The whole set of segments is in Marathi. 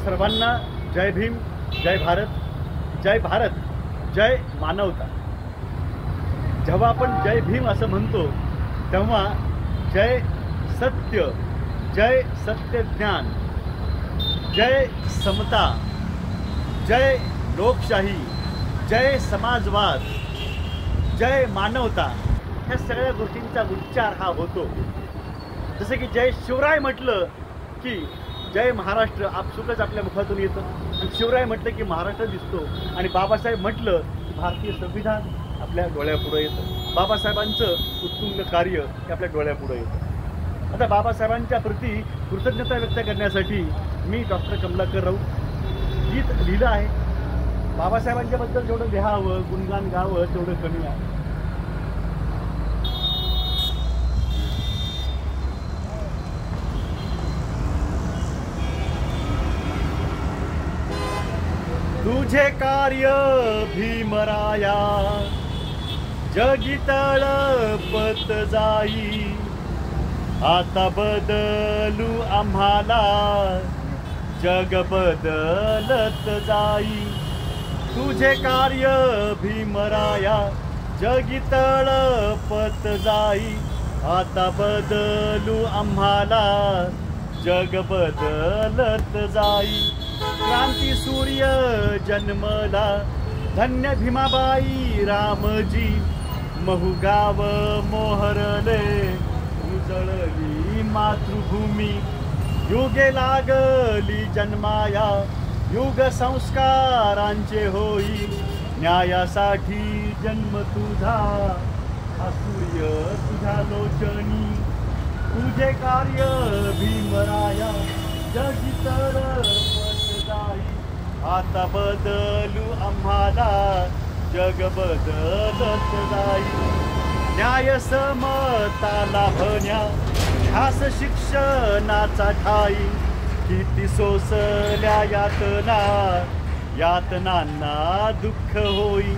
सर्वांना जय भीम, जय भारत, जय भारत, जय मानवता। जेव्हा आपण जय भीम असं म्हणतो तेव्हा जय सत्य, जय सत्य ज्ञान, जय समता, जय लोकशाही, जय समाजवाद, जय मानवता, ह्या सगळ्या गोष्टींचा उच्चार हा होतो। जसं की जय शिवराय म्हटलं की जय महाराष्ट्र आपसुकच आपल्या मुखातून येतं, आणि शिवराय म्हटलं की महाराष्ट्र दिसतो, आणि बाबासाहेब म्हटलं की भारतीय संविधान आपल्या डोळ्यापुढे येतं, बाबासाहेबांचं उत्तुंग कार्य हे आपल्या डोळ्यापुढे येतं। आता बाबासाहेबांच्या प्रती कृतज्ञता व्यक्त करण्यासाठी मी डॉक्टर कमलाकर राऊत गीत लिहिलं आहे। बाबासाहेबांच्याबद्दल जेवढं लिहावं, गुणगान गावं तेवढं कमी आहे। तुझे कार्य भीमराया जगी तळपत जाई, आता बदलू आम्हाला जग बदलत जाई। तुझे कार्य भीमराया जगी तळपत जाई, आता बदलू आम्हाला जग बदलत जाई। क्रांती सूर्य जन्मला धन्य भीमाबाई रामजी, महुगाव मोहरले उजळली मातृभूमी। युगे लागली जन्माया युग संस्कारांचे होई, न्यायासाठी जन्म तुझा हा सूर्य तुझ्या लोचनी। तुझे कार्य भीमराया जगी तळपत जाई, आता बदलू आम्हाला जग बदलत जाई। न्याय समता लाभण्या ध्यास शिक्षणाचा ठाई, किती सोसल्या यातना यातनांना दुःख होई।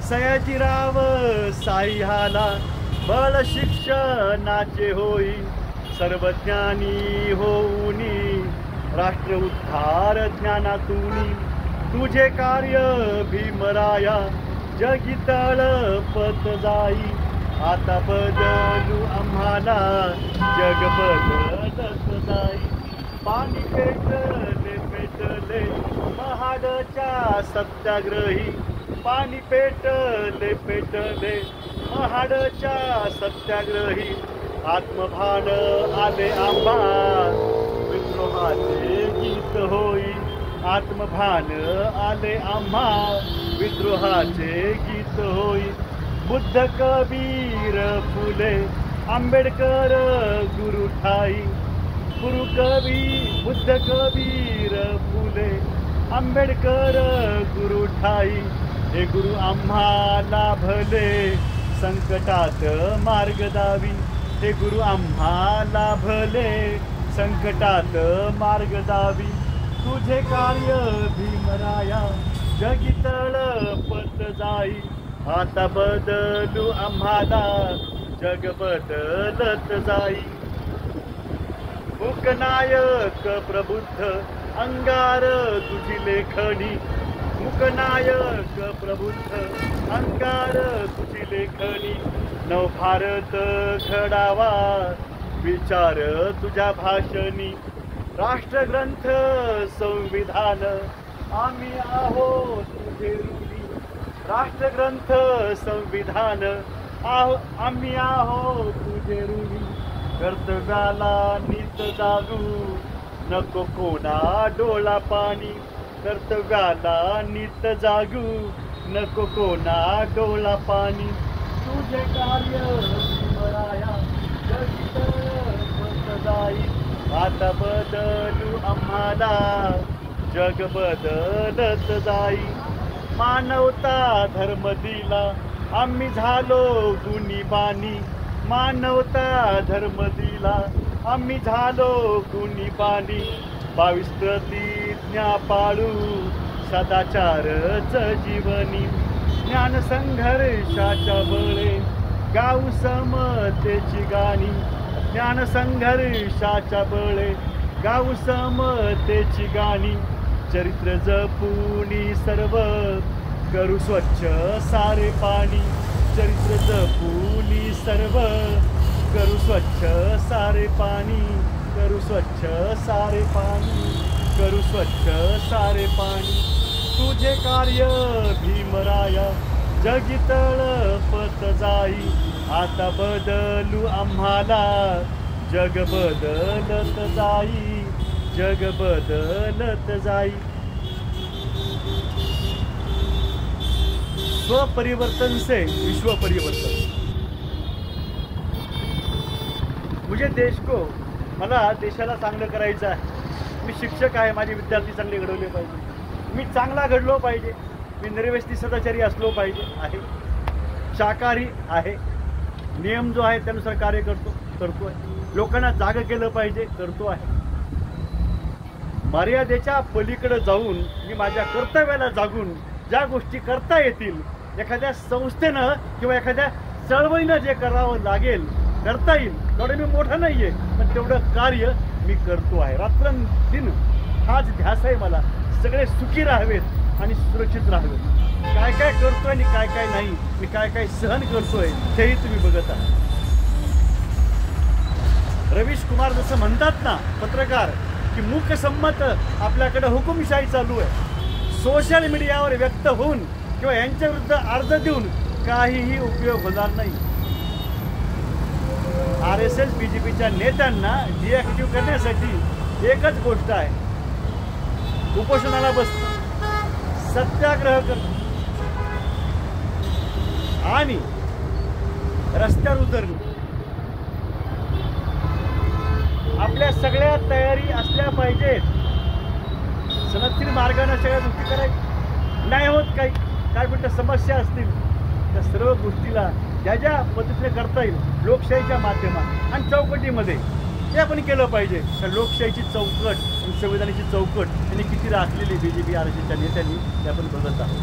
सयाजीराव साह्याला बळ शिक्षणाचे होई, सर्वज्ञानी होऊनी राष्ट्र उद्धार ज्ञानातूनी। तुझे कार्य भीमराया जगी तळपत जाई, आता बदलू आम्हाला जग बदलत जाई। पाणी पेटले पेटले महाडच्या सत्याग्रही, पाणी पेटले पेटले महाडच्या सत्याग्रही। आत्मभान आले आंबा विद्रोहाचे गीत होई, आत्मभान आले आम्हा विद्रोहाचे गीत होई। बुद्ध कबीर फुले आंबेडकर गुरु ठाई, बुद्ध कबीर फुले आंबेडकर गुरु ठाई। हे गुरु आम्हाला भले संकटात मार्ग दावी, हे गुरु आम्हाला भले संकटात मार्ग दावी। तुझे कार्य भीमराया जगी तळपत जाई, आता बदलू आम्हाला जग बदलत जाई। मुकनायक प्रबुद्ध अंगार तुझी लेखणी, मुकनायक प्रबुद्ध अंगार तुझी लेखणी। नवभारत घडावा विचार तुझ्या भाषणी, राष्ट्रग्रंथ संविधान आम्ही आहोत तुझे ऋणी। राष्ट्रग्रंथ संविधान आम्ही आहोत तुझे ऋणी। कर्तव्याला नीत जागू नको कोणा डोळा पाणी, कर्तव्याला नीत जागू नको कोणा डोळा पाणी। तुझे कार्य भीमराया जगी तळपत जाई, आता बदलू आम्हाला जग बदलत जाई। मानवता धर्म दिला आम्ही झालो गुणीबानी, मानवता धर्म दिला आम्ही झालो गुणीबानी। 22 प्रतिज्ञा पाळू सदाचारच जीवनी, ज्ञान संघर्षाच्या बळे गाऊ समतेची गाणी, ज्ञान संघर्षाच्या बळे गाऊ समतेची गाणी, चरित्र जपुनी सर्व, करू स्वच्छ सारे पाणी, चरित्र जपुनी सर्व, करू स्वच्छ सारे पाणी, करू स्वच्छ सारे पाणी, करू स्वच्छ सारे पाणी. तुझे कार्य भीमराया जगी तळपत जाई, आता बदलू आम्हाला, जग बदलत जाई, जग बदलत जाई. स्वपरिवर्तन से विश्व परिवर्तन. मुझे देश को, मला देशाला चांगलं करायचं आहे. मी शिक्षक आहे, माझे विद्यार्थी चांगले घडवले पाहिजे, मी चांगला घडलो पाहिजे, मी निर्व्यसनी सदाचारी असलो पाहिजे आहे, शाकाहारी आहे, नियम जो आहे त्यानुसार कार्य करतो आहे, लोकांना जाग केलं पाहिजे करतो आहे. मर्यादेच्या पलीकडे जाऊन मी माझ्या कर्तव्याला जागून ज्या गोष्टी करता येतील, एखाद्या संस्थेनं किंवा एखाद्या चळवळीनं जे करावं लागेल करता येईल, तेवढं मी मोठं नाही आहे, पण तेवढं कार्य मी करतो आहे. रात्रंदिन हाच ध्यास आहे मला, सगळे सुखी राहावेत आणि सुरक्षित राहावेत. काय काय करतोय आणि काय काय नाही, मी काय काय सहन करतोय तेही तुम्ही बघत आहात. रवीश कुमार जसं म्हणतात ना पत्रकार, की मूकसंमत आपल्याकडे हुकुमशाही चालू आहे. सोशल मीडियावर व्यक्त होऊन किंवा यांच्या विरुद्ध अर्ज देऊन काहीही उपयोग होणार नाही. RSS BJPच्या नेत्यांना डिॲक्टिव्ह करण्यासाठी एकच गोष्ट आहे, उपोषणाला बसणं, सत्याग्रह करणं आणि रस्त्यावर उतरणं. आपल्या सगळ्या तयारी असल्या पाहिजेत. सनदशीर मार्गाने सगळ्या गोष्टी करायच्या नाही होत. काय कुठल्या समस्या असतील त्या सर्व गोष्टीला ज्या ज्या पद्धतीने करता येईल लोकशाहीच्या माध्यमात आणि चौकटीमध्ये ते आपण केलं पाहिजे. तर लोकशाहीची चौकट आणि संविधानाची चौकट यांनी किती राखलेली BJP RSSच्या नेत्यांनी ते आपण बघत आहोत.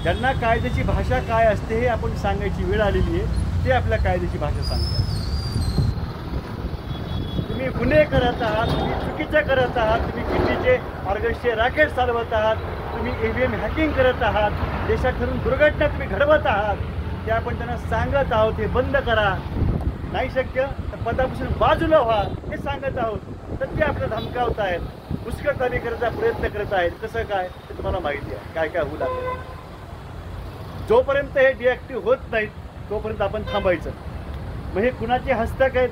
त्यांना कायद्याची भाषा काय असते हे आपण सांगायची वेळ आलेली आहे. ते आपल्या कायद्याची भाषा सांगतात. तुम्ही गुन्हे करत आहात, तुम्ही चुकीचं करत आहात, तुम्ही किल्लीचे ऑर्गन्सचे रॅकेट चालवत आहात, तुम्ही EVM हॅकिंग करत आहात, देशात ठरून दुर्घटना तुम्ही घडवत आहात, ते आपण त्यांना सांगत आहोत. हे बंद करा, नाही शक्य तर पदापासून बाजूला व्हा हे सांगत आहोत. तर ते आपल्याला धमकावत आहेत, मुस्कटदाबी करण्याचा प्रयत्न करत आहेत. कसं काय ते तुम्हाला माहिती आहे, काय काय होऊ लागलं. जोपर्यंत हे डिॲक्टिव्ह होत नाहीत तोपर्यंत आपण थांबायचं. मग हे कुणाचे हस्तक आहेत?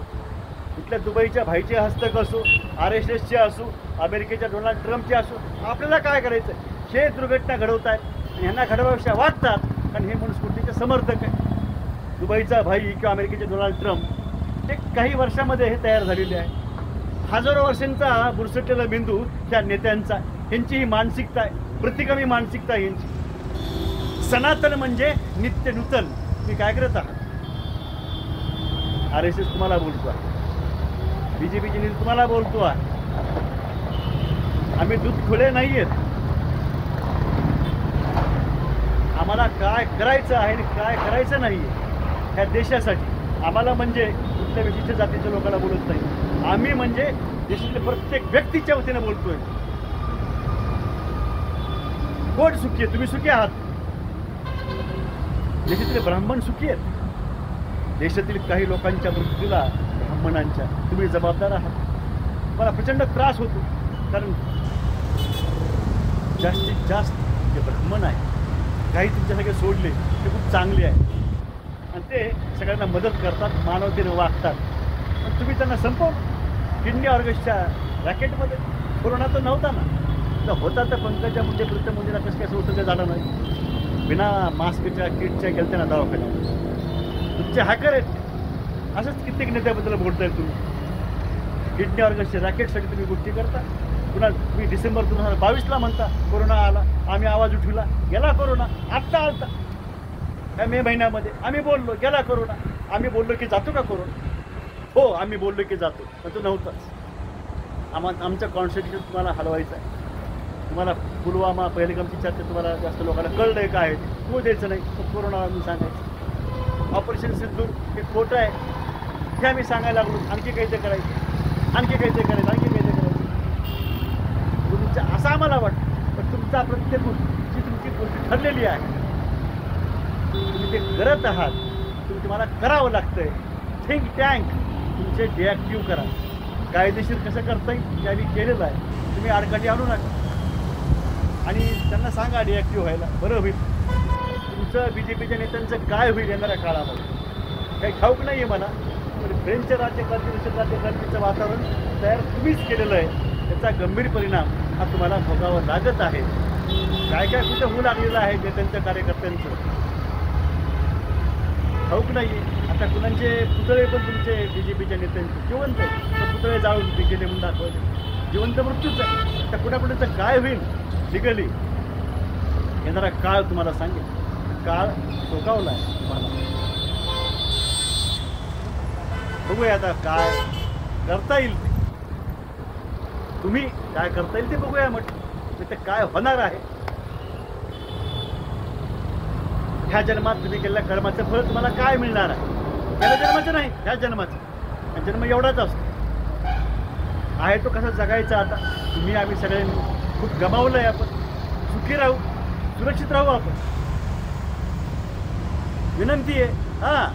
इथल्या दुबईच्या भाईचे हस्तक असो, RSSचे असो, अमेरिकेच्या डोनाल्ड ट्रम्पचे असो, आपल्याला काय करायचं? हे दुर्घटना घडवत आहेत आणि ह्यांना घडवाविषयी वाटतात आणि हे मनुस्मृतीचे समर्थक आहे. दुबईचा भाई किंवा अमेरिकेचे डोनाल्ड ट्रम्प ते काही वर्षामध्ये हे तयार झालेले आहे. हजारो वर्षांचा बुरसटलेला बिंदू त्या नेत्यांचा, ह्यांची ही मानसिकता आहे, प्रतिगामी मानसिकता आहे ह्यांची. सनातन म्हणजे नित्य नूतन. तुम्ही काय करत आहात? RSS तुम्हाला बोलतो आहे, BJPची नीती तुम्हाला बोलतो आहे. आम्ही दूध खुले नाही आहेत. आम्हाला काय करायचं आहे आणि काय करायचं नाही आहे ह्या देशासाठी. आम्हाला म्हणजे कुठल्या विशिष्ट जातीच्या लोकांना बोलत नाही, आम्ही म्हणजे देशातल्या प्रत्येक व्यक्तीच्या वतीने बोलतोय. कोण सुखी आहे? तुम्ही सुखी आहात. देशातले ब्राह्मण सुखी आहेत. देशातील काही लोकांच्या मृत्यूला ब्राह्मणांच्या तुम्ही जबाबदार आहात. मला प्रचंड त्रास होतो, कारण जास्तीत जास्त जे ब्राह्मण आहे, काही तुमच्यासारखे सोडले ते खूप चांगले आहे आणि ते सगळ्यांना मदत करतात, मानवतेने वागतात. पण तुम्ही त्यांना संपवलं किडनी ऑर्गन्सच्या रॅकेटमध्ये. कोरोना तर नव्हता ना, तर होता तर पंकजा मुंडे प्रीतम मुंडेला कसं काय संसर्ग झाला नाही? बिना मास्कच्या किटच्या गेल त्यांना दवाखान्यात. तुमचे हॅकर आहेत. असंच कित्येक नेत्याबद्दल बोलताय तुम्ही. किडनी ऑर्गन्सच्या रॅकेटसाठी तुम्ही गोष्टी करता. पुन्हा तुम्ही डिसेंबर 2022ला म्हणता कोरोना आला, आम्ही आवाज उठविला, गेला कोरोना. आत्ता आलता त्या मे महिन्यामध्ये आम्ही बोललो गेला कोरोना. आम्ही बोललो की जातो का कोरोना? हो, आम्ही बोललो की जातो, पण तो नव्हताच. आमचं कॉन्स्टिट्यूशन तुम्हाला हलवायचं आहे. तुम्हाला पुलवामा पहलगामची चर्चा तुम्हाला जास्त लोकांना कळलं आहे काय आहे, तो द्यायचं नाही. तो कोरोना आम्ही सांगायचं. ऑपरेशन सिंदूर हे खोटं आहे. हे आम्ही सांगायला लागलो, आणखी काहीतरी करायचं, आणखी काहीतरी करायचं, आणखी काहीतरी करायचं. तुमचं असं आम्हाला वाटतं, पण तुमचा प्रत्येक गोष्टी तुमची गोष्ट ठरलेली आहे, तुम्ही ते करत आहात. तुम्हाला करावं लागतंय. थिंक टँक तुमचे डिॲक्टिव्ह करा. कायदेशीर कसं करता येईल ते आम्ही केलेलं आहे. तुम्ही आडकाठी आणू नका आणि त्यांना सांगा डिॲक्टिव्ह व्हायला. बरं होईल. तुमचं BJPच्या नेत्यांचं काय होईल येणाऱ्या काळामध्ये काही ठाऊक नाही आहे मला, पण फ्रेंचच्या राज्यकारती दुसऱ्या राज्यकारतीचं वातावरण तयार तुम्हीच केलेलं आहे. त्याचा गंभीर परिणाम हा तुम्हाला भोगावा लागत आहे. काय काय कुठं होऊ लागलेलं आहे नेत्यांच्या कार्यकर्त्यांचं ठाऊक नाही आहे. आता कुणाचे पुतळे पण तुमचे BJPच्या नेत्यांचे जिवंत तर पुतळे जाळून ते गेले म्हणून दाखवले. जिवंत मृत्यूच आहे. आता कुणापुढेचं काय होईल लिगली येणारा काळ तुम्हाला सांगेल. काळ सोकावला आहे तुम्हाला. बघूया आता काय करता येईल ते. तुम्ही काय करता येईल ते बघूया म्हटलं. ते काय होणार आहे. ह्या जन्मात तुम्ही केलेल्या कर्माचं फळ तुम्हाला काय मिळणार आहे. गेल्या जन्माचं नाही, ह्या जन्माचं. जन्म एवढाच असतो आहे तो कसा जगायचा. आता तुम्ही आम्ही सगळ्यांनी खूप गमावलं आहे. आपण सुखी राहू, सुरक्षित राहू. आपण विनंती आहे हां